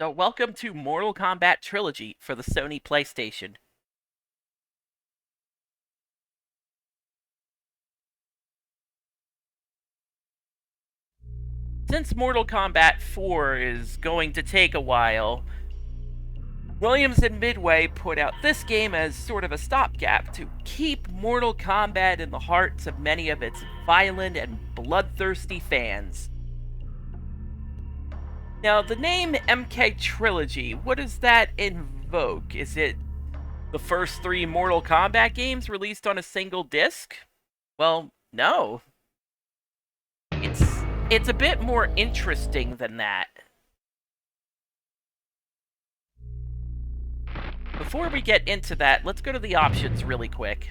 So welcome to Mortal Kombat Trilogy for the Sony PlayStation. Since Mortal Kombat 4 is going to take a while, Williams and Midway put out this game as sort of a stopgap to keep Mortal Kombat in the hearts of many of its violent and bloodthirsty fans. Now, the name MK Trilogy, what does that invoke? Is it the first three Mortal Kombat games released on a single disc? Well, no. It's a bit more interesting than that. Before we get into that, let's go to the options really quick.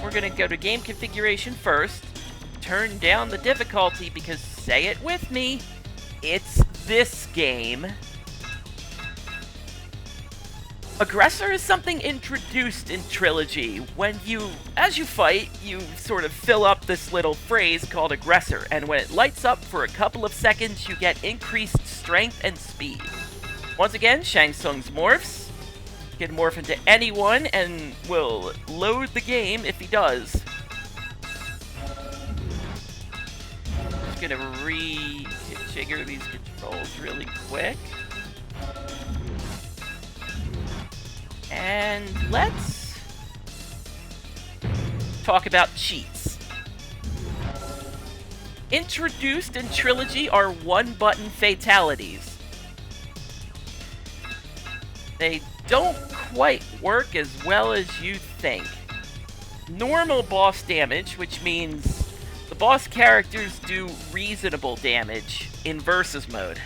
We're gonna go to game configuration first, turn down the difficulty because, say it with me, it's this game. Aggressor is something introduced in Trilogy. As you fight, you sort of fill up this little phrase called Aggressor, and when it lights up for a couple of seconds, you get increased strength and speed. Once again, Shang Tsung's morphs. He can morph into anyone and will load the game if he does. Just gonna reconfigure these controls really quick. And let's talk about cheats. Introduced in Trilogy are one-button fatalities. They don't quite work as well as you think. Normal boss damage, which means the boss characters do reasonable damage in versus mode.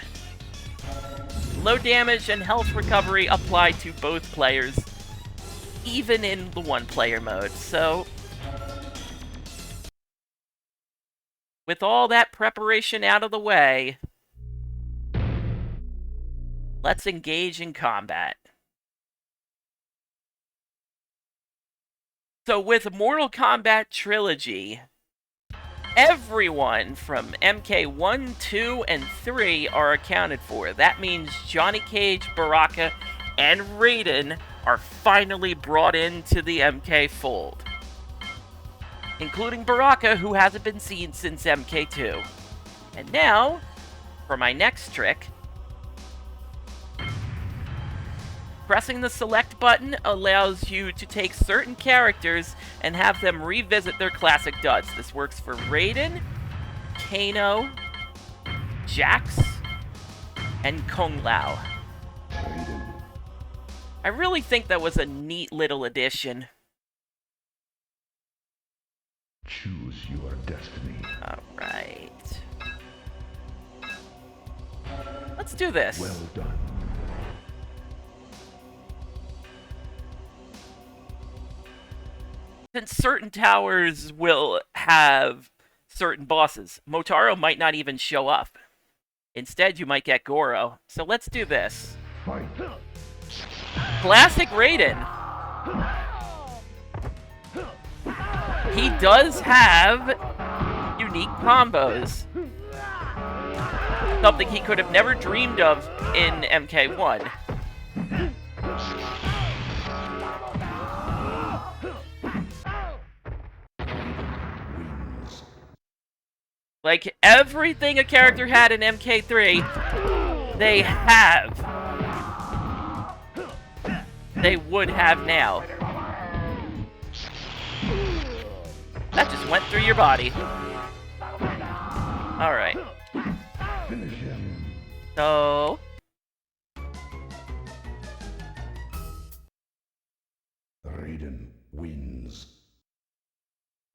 Low damage and health recovery apply to both players, even in the one-player mode. So, with all that preparation out of the way, let's engage in combat. So with Mortal Kombat Trilogy, everyone from MK 1, 2, and 3 are accounted for. That means Johnny Cage, Baraka, and Raiden are finally brought into the MK fold. Including Baraka, who hasn't been seen since MK2. And now, for my next trick, pressing the select button allows you to take certain characters and have them revisit their classic duds. This works for Raiden, Kano, Jax, and Kung Lao. I really think that was a neat little addition. Choose your destiny. Alright. Let's do this. Well done. Since certain towers will have certain bosses, Motaro might not even show up. Instead, you might get Goro. So let's do this. Fight. Classic Raiden. He does have unique combos. Something he could have never dreamed of in MK1. Like, everything a character had in MK3, they have. They would have now. That just went through your body. Alright. Finish him. So... Raiden wins.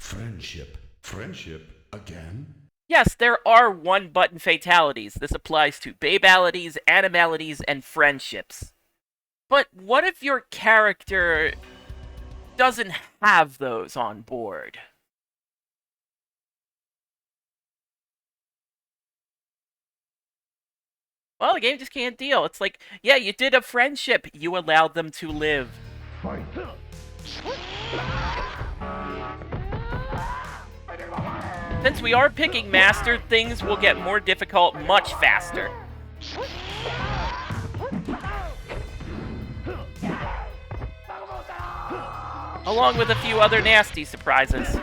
Friendship. Friendship again? yes, there are one-button fatalities. This applies to babalities, animalities, and friendships. But what if your character doesn't have those on board? Well, the game just can't deal. It's like, yeah, you did a friendship. You allowed them to live. Fight. Since we are picking Master, things will get more difficult much faster. Along with a few other nasty surprises.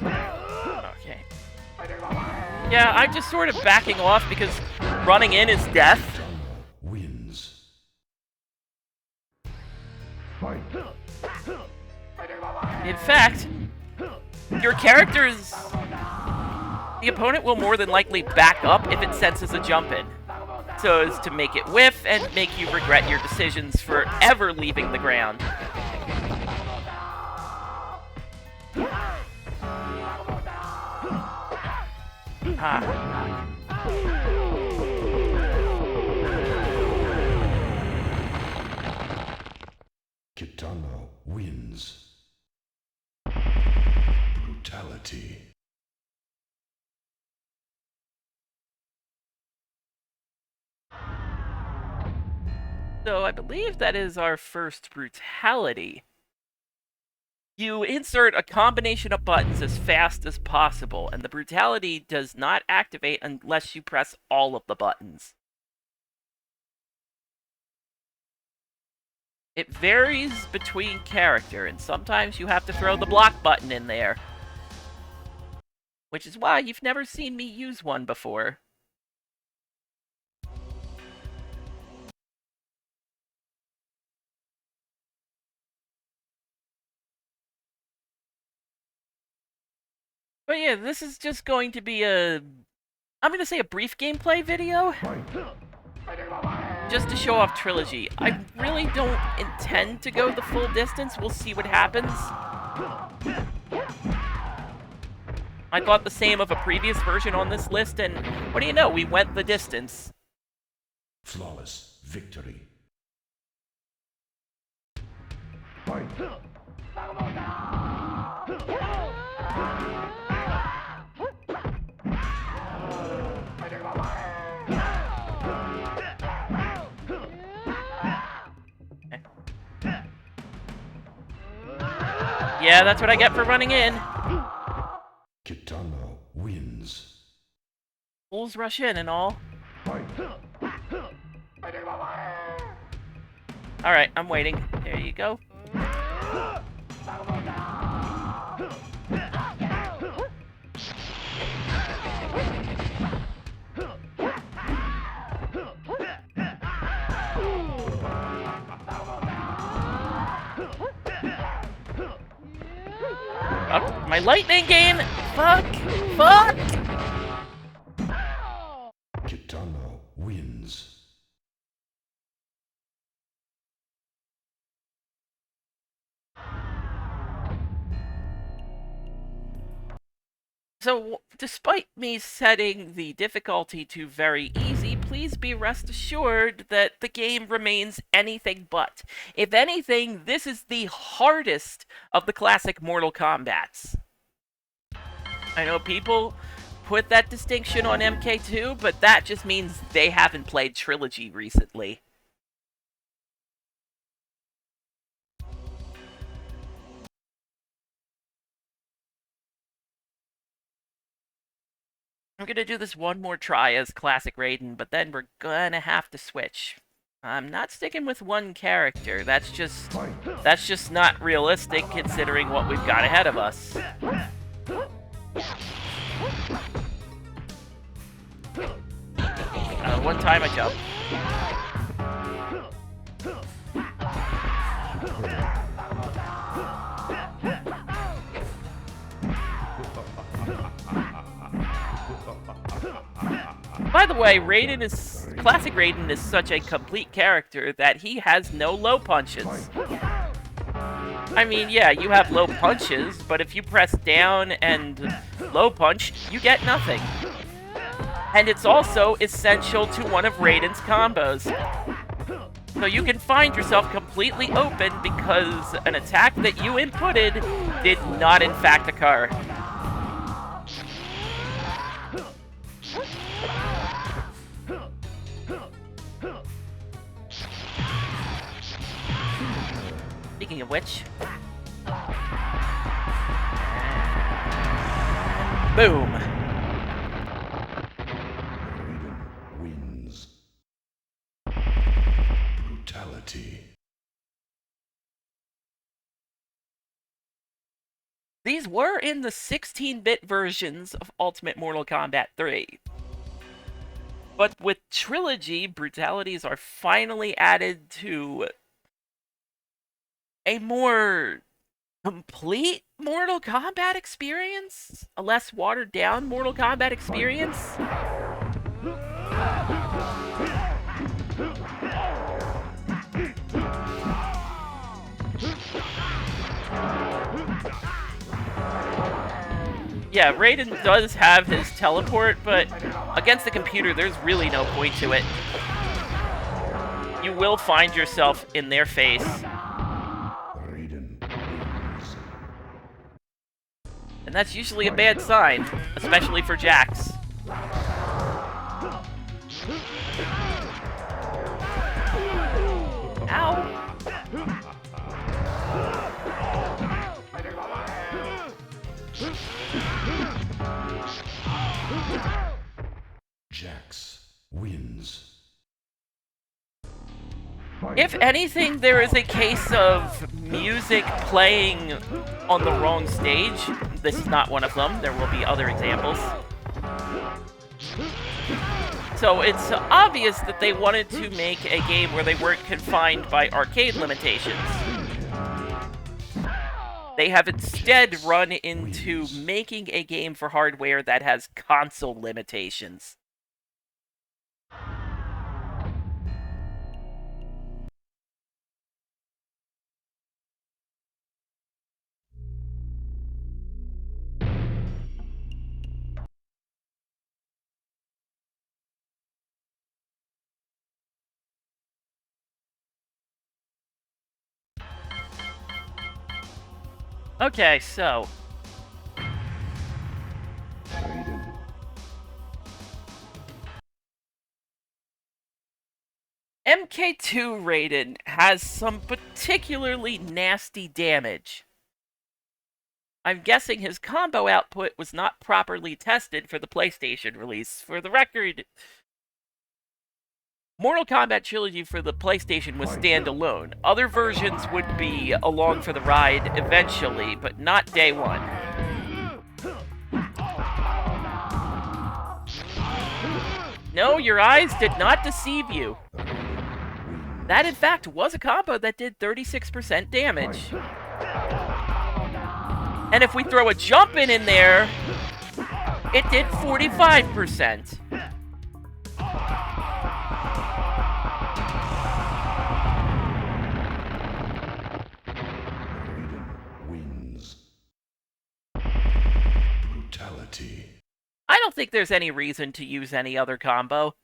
Okay. Yeah, I'm just sort of backing off because running in is death. Wins. Fight. In fact, your character's... The opponent will more than likely back up if it senses a jump in, so as to make it whiff and make you regret your decisions for ever leaving the ground. Kitano wins. Brutality. So I believe that is our first brutality. You insert a combination of buttons as fast as possible, and the brutality does not activate unless you press all of the buttons. It varies between character, and sometimes you have to throw the block button in there. Which is why you've never seen me use one before. But yeah, this is just going to be I'm going to say a brief gameplay video. Just to show off Trilogy. I really don't intend to go the full distance. We'll see what happens. I thought the same of a previous version on this list, and what do you know? We went the distance. Flawless victory. Fight. Yeah, that's what I get for running in. Kitano wins. Bulls rush in and all. Alright, I'm waiting. There you go. Oh, my lightning game! Fuck! Fuck! Kitano wins. So, despite me setting the difficulty to very easy, please be rest assured that the game remains anything but. If anything, this is the hardest of the classic Mortal Kombats. I know people put that distinction on MK2, but that just means they haven't played Trilogy recently. I'm gonna do this one more try as Classic Raiden, but then we're gonna have to switch. I'm not sticking with one character. That's just not realistic considering what we've got ahead of us. One time I jump. By the way, Classic Raiden is such a complete character that he has no low punches. I mean, yeah, you have low punches, but if you press down and low punch, you get nothing. And it's also essential to one of Raiden's combos. So you can find yourself completely open because an attack that you inputted did not in fact occur. Speaking of which... Boom. Raiden wins. Brutality. These were in the 16-bit versions of Ultimate Mortal Kombat 3. But with Trilogy, brutalities are finally added to a more complete Mortal Kombat experience? A less watered down Mortal Kombat experience? Yeah, Raiden does have his teleport, but against the computer, there's really no point to it. You will find yourself in their face. Raiden wins. And that's usually a bad sign, especially for Jax. Ow! Jax wins. If anything, there is a case of music playing on the wrong stage. This is not one of them. There will be other examples. So it's obvious that they wanted to make a game where they weren't confined by arcade limitations. They have instead run into making a game for hardware that has console limitations. Okay, so Raiden. MK2 Raiden has some particularly nasty damage. I'm guessing his combo output was not properly tested for the PlayStation release. For the record, Mortal Kombat Trilogy for the PlayStation was standalone. Other versions would be along for the ride eventually, but not day one. No, your eyes did not deceive you. That, in fact, was a combo that did 36% damage. And if we throw a jump in there, it did 45%. Raiden wins. Brutality. I don't think there's any reason to use any other combo.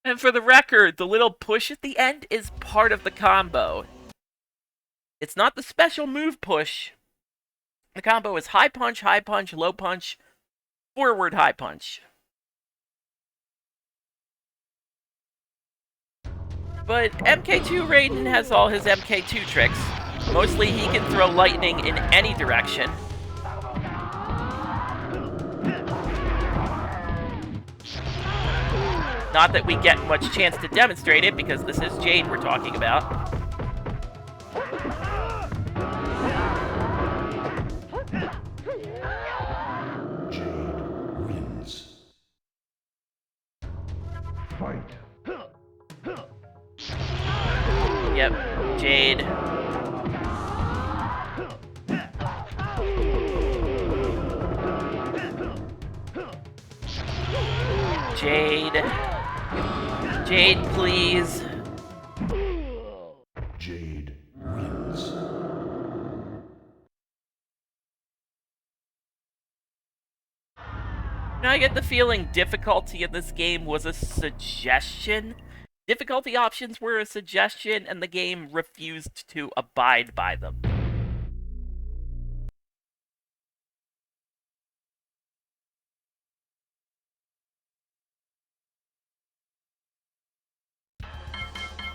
And for the record, the little push at the end is part of the combo. It's not the special move push. The combo is high punch, low punch, forward high punch. But MK2 Raiden has all his MK2 tricks. Mostly he can throw lightning in any direction. Not that we get much chance to demonstrate it, because this is Jade we're talking about. Jade wins. Fight. Yep, Jade. Jade. Jade, please. Jade wins. Now I get the feeling difficulty in this game was a suggestion. Difficulty options were a suggestion, and the game refused to abide by them.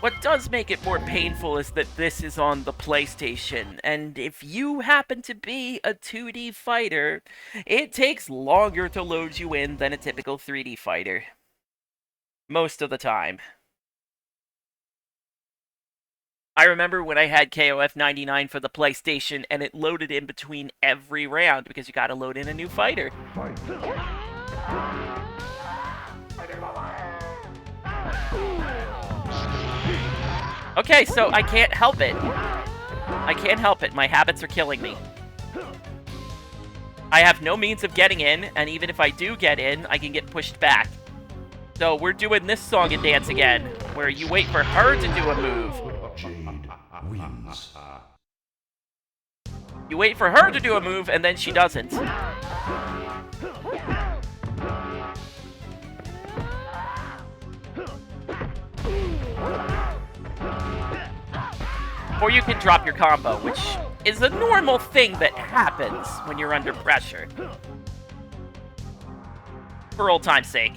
What does make it more painful is that this is on the PlayStation, and if you happen to be a 2D fighter, it takes longer to load you in than a typical 3D fighter. Most of the time. I remember when I had KOF 99 for the PlayStation, and it loaded in between every round because you gotta load in a new fighter. Fight. Okay, so I can't help it. I can't help it. My habits are killing me. I have no means of getting in, and even if I do get in, I can get pushed back. So we're doing this song and dance again, where you wait for her to do a move. Jade wins. You wait for her to do a move, and then she doesn't. Or you can drop your combo, which is a normal thing that happens when you're under pressure. For old time's sake.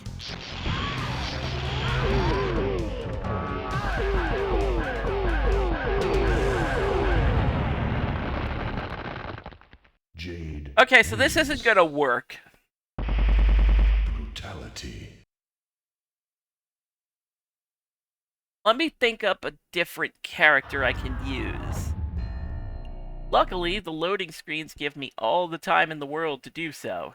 Jade. Okay, so this isn't gonna work. Brutality. Let me think up a different character I can use. Luckily, the loading screens give me all the time in the world to do so.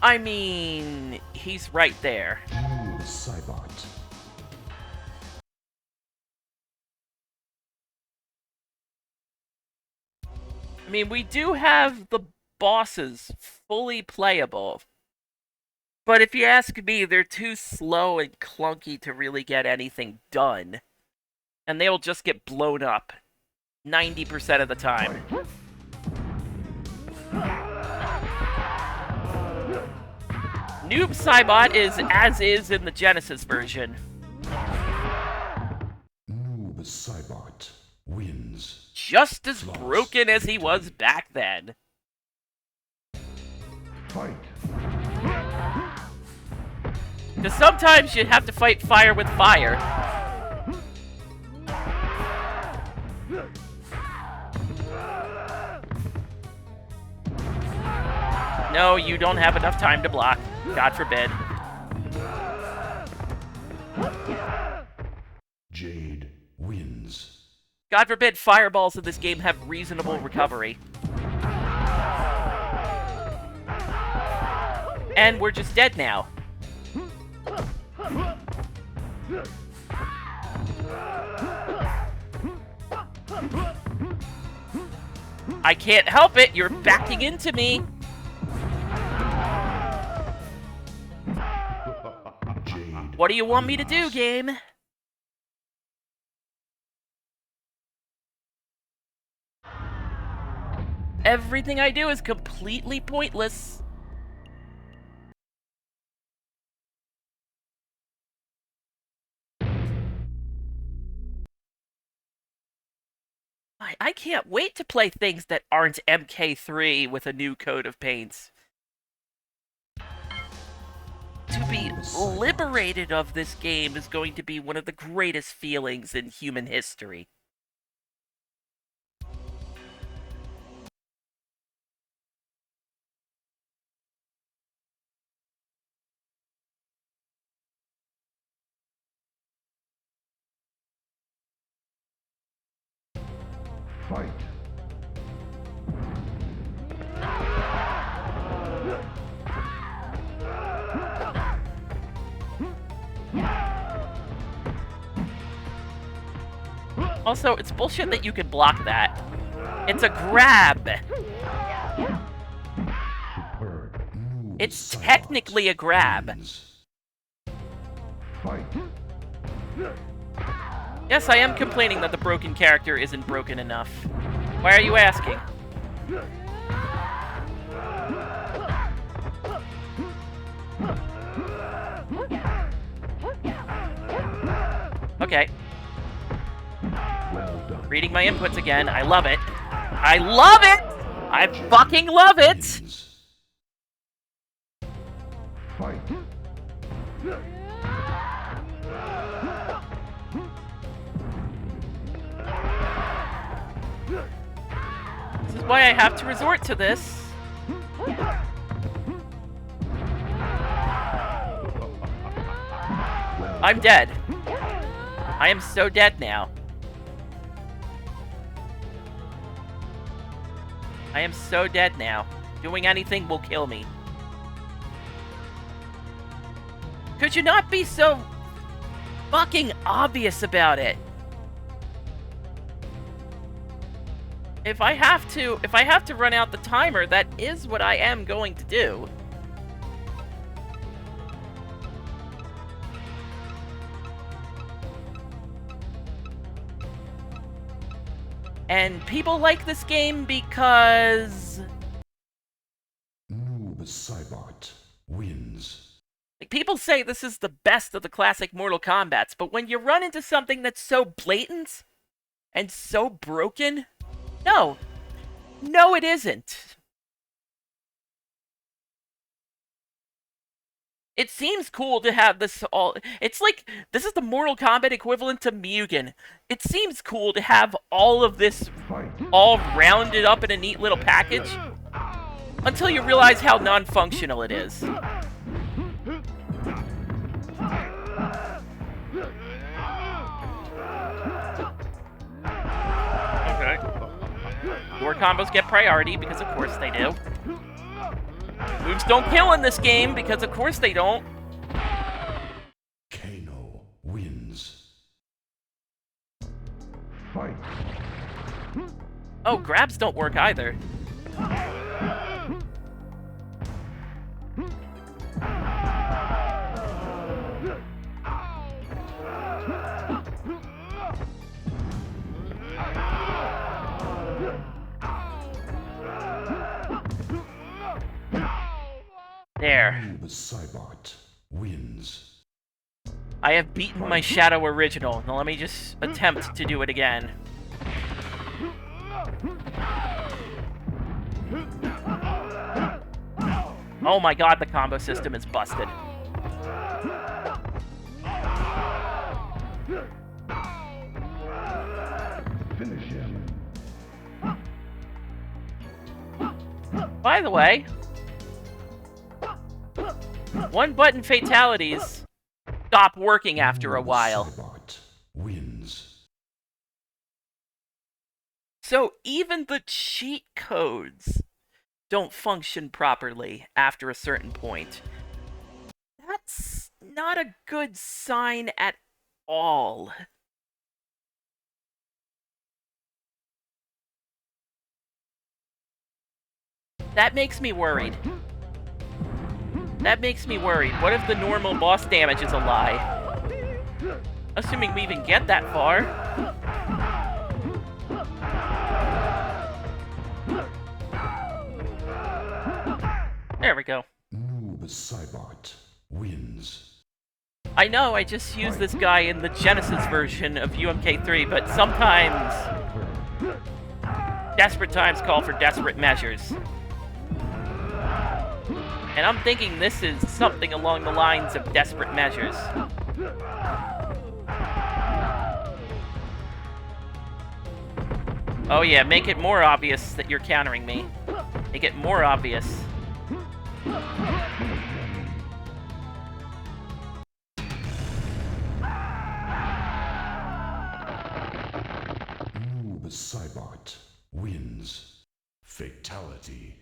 I mean, he's right there. Cybot. I mean, we do have the bosses fully playable. But if you ask me, they're too slow and clunky to really get anything done. And they'll just get blown up 90% of the time. Noob Cybot is as is in the Genesis version. Noob Cybot wins. Just as broken as he was back then. Fight. Because sometimes you have to fight fire with fire. No, you don't have enough time to block. God forbid. Jade wins. God forbid fireballs in this game have reasonable recovery. And we're just dead now. I can't help it, you're backing into me. Jade. What do you want me to do, game? Everything I do is completely pointless. I can't wait to play things that aren't MK3 with a new coat of paints. To be liberated of this game is going to be one of the greatest feelings in human history. Fight. Also, it's bullshit that you can block that. It's a grab. Superb. Noob It's Cybot technically a grab. wins. Fight. Yes, I am complaining that the broken character isn't broken enough. Why are you asking? Okay. Reading my inputs again. I love it. I love it! I fucking love it! Wins. Fight. This is why I have to resort to this. I'm dead. I am so dead now. I am so dead now. Doing anything will kill me. Could you not be so fucking obvious about it? If I have to run out the timer, that is what I am going to do. And people like this game because... Noob Saibot wins. Like, people say this is the best of the classic Mortal Kombats, but when you run into something that's so blatant and so broken, no. No, it isn't. It seems cool to have this all... It's like, this is the Mortal Kombat equivalent to Mugen. It seems cool to have all of this all rounded up in a neat little package, until you realize how non-functional it is. Okay. Your combos get priority, because of course they do. Moves don't kill in this game, because of course they don't. Kano wins. Fight. Oh, grabs don't work either. There. Noob Saibot wins. I have beaten my Shadow original. Now let me just attempt to do it again. Oh my god, the combo system is busted. Finish him. By the way, one-button fatalities stop working after a while. Saibot wins. So even the cheat codes don't function properly after a certain point. That's not a good sign at all. That makes me worried. That makes me worried. What if the normal boss damage is a lie? Assuming we even get that far. There we go. Noob Saibot wins. I know I just used this guy in the Genesis version of UMK3, but sometimes desperate times call for desperate measures. And I'm thinking this is something along the lines of desperate measures. Oh yeah, make it more obvious that you're countering me. Make it more obvious. Noob Saibot wins. Fatality.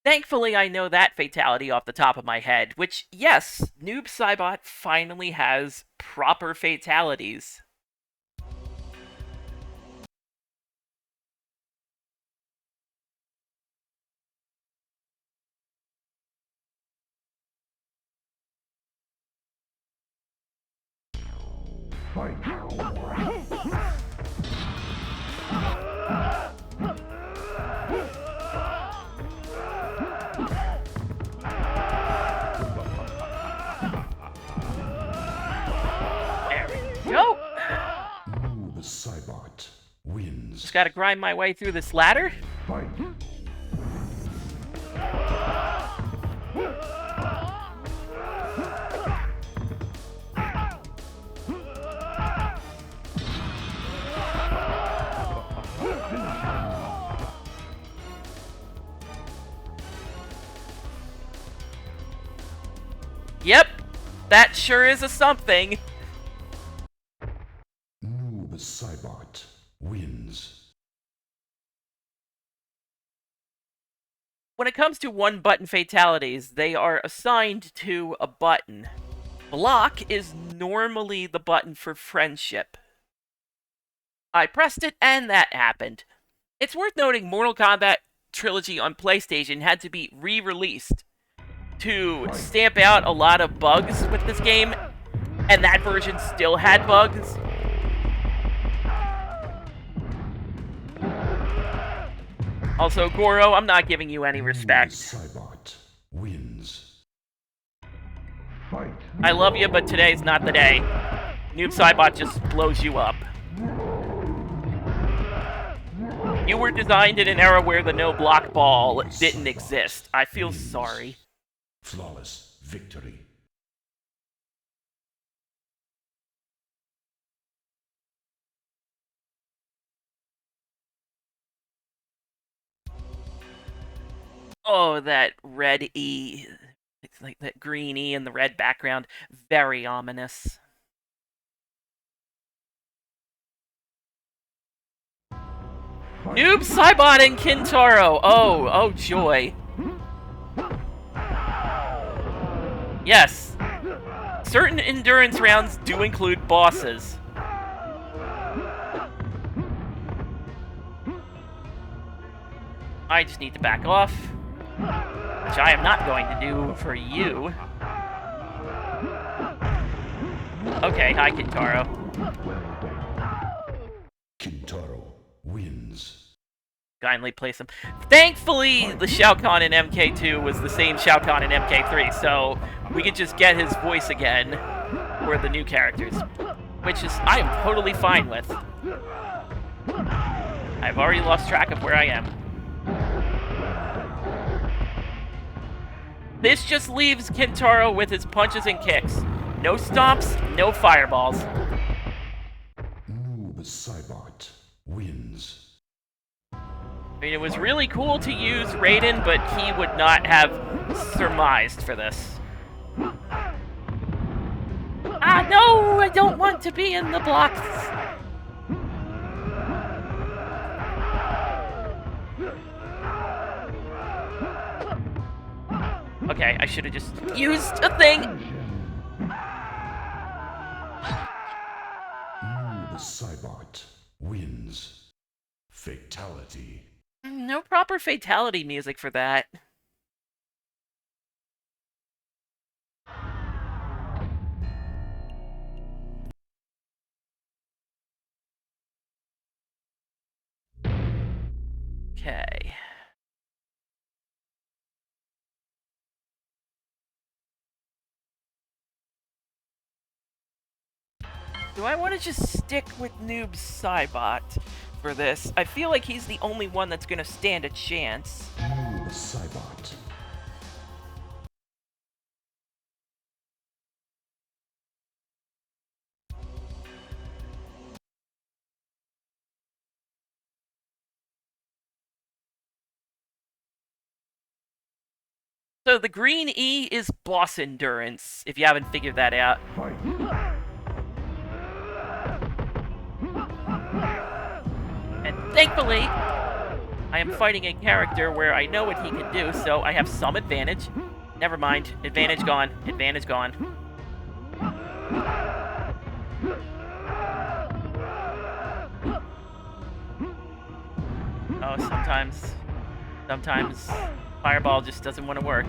Thankfully, I know that fatality off the top of my head, which, yes, Noob Saibot finally has proper fatalities. Fight. There we go. Noob Saibot Just gotta grind my way through this ladder. Fight. Yep, that sure is a something. Noob Saibot wins. When it comes to one-button fatalities, they are assigned to a button. Block is normally the button for friendship. I pressed it, and that happened. It's worth noting Mortal Kombat Trilogy on PlayStation had to be re-released to stamp out a lot of bugs with this game, and that version still had bugs. Also, Goro, I'm not giving you any respect. Saibot wins. Fight. I love you, but today's not the day. Noob Saibot just blows you up. You were designed in an era where the no block ball didn't exist. I feel sorry. Flawless victory. Oh, that red E. It's like that green E in the red background. Very ominous. Noob Saibot and Kintaro. Oh joy. Yes. Certain endurance rounds do include bosses. I just need to back off, which I am not going to do for you. Okay, hi Kintaro. Kintaro wins. Kindly place him. Thankfully, the Shao Kahn in MK2 was the same Shao Kahn in MK3, so we could just get his voice again for the new characters, which is I am totally fine with. I've already lost track of where I am. This just leaves Kintaro with his punches and kicks. No stomps, no fireballs. Noob Saibot wins. I mean, it was really cool to use Raiden, but he would not have surmised for this. Ah, no! I don't want to be in the blocks! Okay, I should have just used a thing! Noob Saibot wins. Fatality. No proper fatality music for that. Okay. Do I want to just stick with Noob Saibot for this? I feel like he's the only one that's going to stand a chance. Noob Saibot. So the green E is boss endurance, if you haven't figured that out. Fight. And thankfully, I am fighting a character where I know what he can do, so I have some advantage. Never mind. Advantage gone. Advantage gone. Oh, sometimes Fireball just doesn't want to work.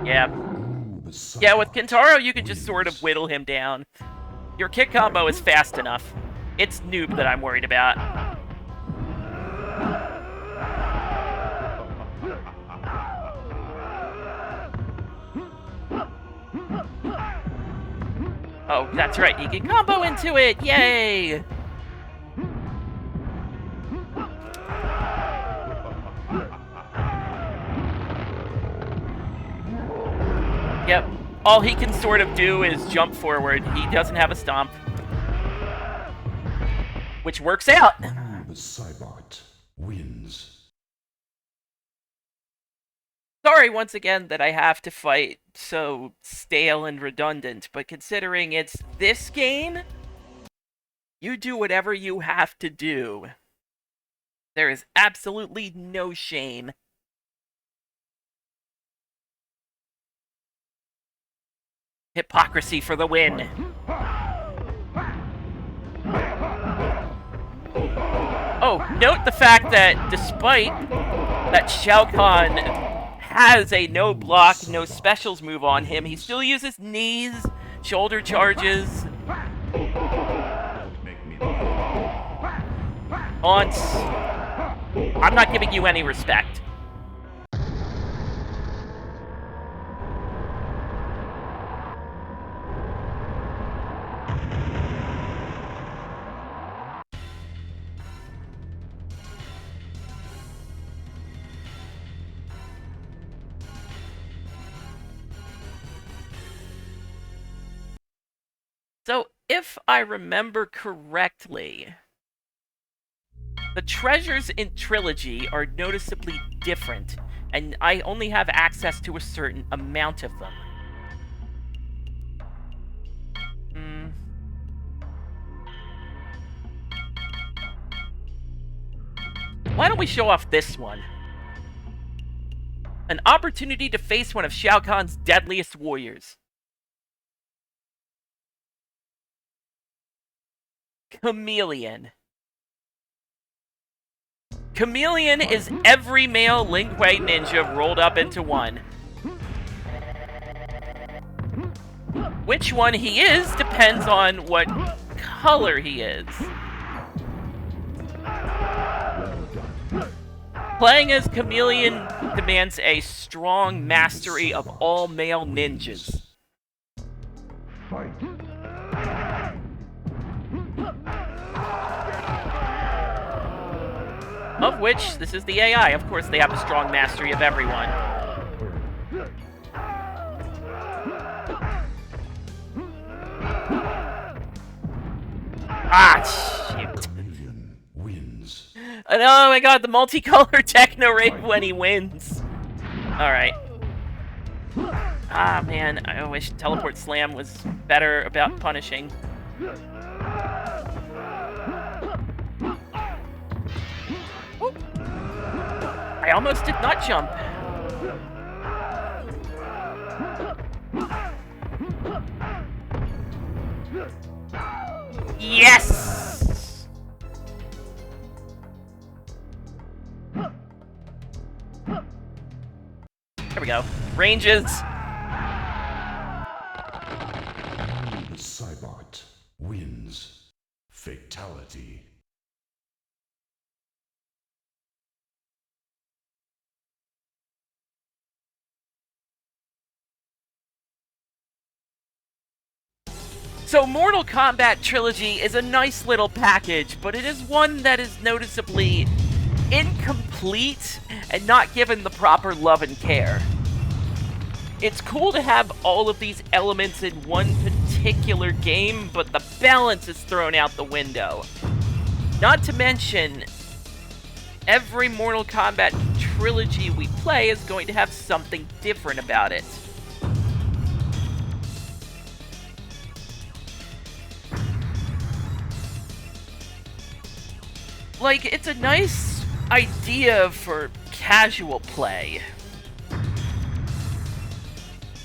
Yeah, with Kintaro, you can just sort of whittle him down. Your kick combo is fast enough. It's Noob that I'm worried about. Oh, that's right, he can combo into it! Yay! Yep. All he can sort of do is jump forward. He doesn't have a stomp. Which works out! The Cybot wins. Sorry once again that I have to fight so stale and redundant, but considering it's this game, you do whatever you have to do. There is absolutely no shame. Hypocrisy for the win. Oh, note the fact that despite that Shao Kahn has a no block, no specials move on him, he still uses knees, shoulder charges, taunts. I'm not giving you any respect. So, if I remember correctly, the treasures in Trilogy are noticeably different, and I only have access to a certain amount of them. Why don't we show off this one? An opportunity to face one of Shao Kahn's deadliest warriors. Chameleon. Chameleon is every male Lin Kuei ninja rolled up into one. Which one he is depends on what color he is. Playing as Chameleon demands a strong mastery of all male ninjas. Of which, this is the AI. Of course, they have a strong mastery of everyone. Ah, shoot. Wins. And oh my god, the multicolor techno rave when he wins. Alright. Ah, man, I wish Teleport Slam was better about punishing. I almost did not jump. Yes! There we go. Ranges. The Cybot wins. Fatality. So Mortal Kombat Trilogy is a nice little package, but it is one that is noticeably incomplete and not given the proper love and care. It's cool to have all of these elements in one particular game, but the balance is thrown out the window. Not to mention, every Mortal Kombat Trilogy we play is going to have something different about it. Like, it's a nice idea for casual play.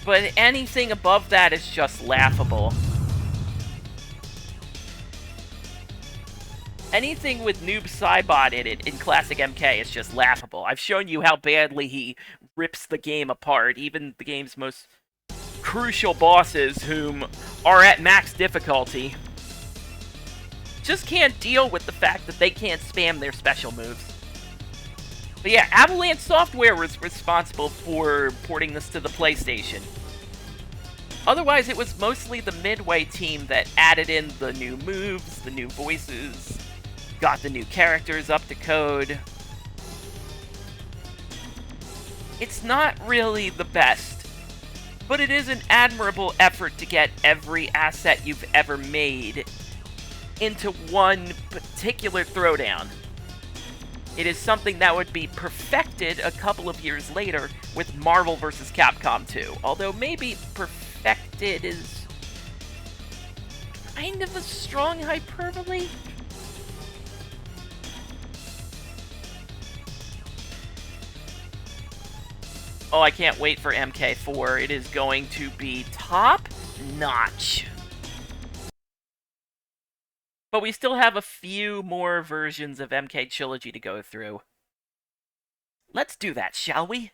But anything above that is just laughable. Anything with Noob Saibot in it in Classic MK is just laughable. I've shown you how badly he rips the game apart, even the game's most crucial bosses, whom are at max difficulty. Just can't deal with the fact that they can't spam their special moves. But yeah, Avalanche Software was responsible for porting this to the PlayStation. Otherwise, it was mostly the Midway team that added in the new moves, the new voices, got the new characters up to code. It's not really the best, but it is an admirable effort to get every asset you've ever made into one particular throwdown. It is something that would be perfected a couple of years later with Marvel vs. Capcom 2, although maybe perfected is kind of a strong hyperbole. Oh, I can't wait for MK4. It is going to be top notch. But we still have a few more versions of MK Trilogy to go through. Let's do that, shall we?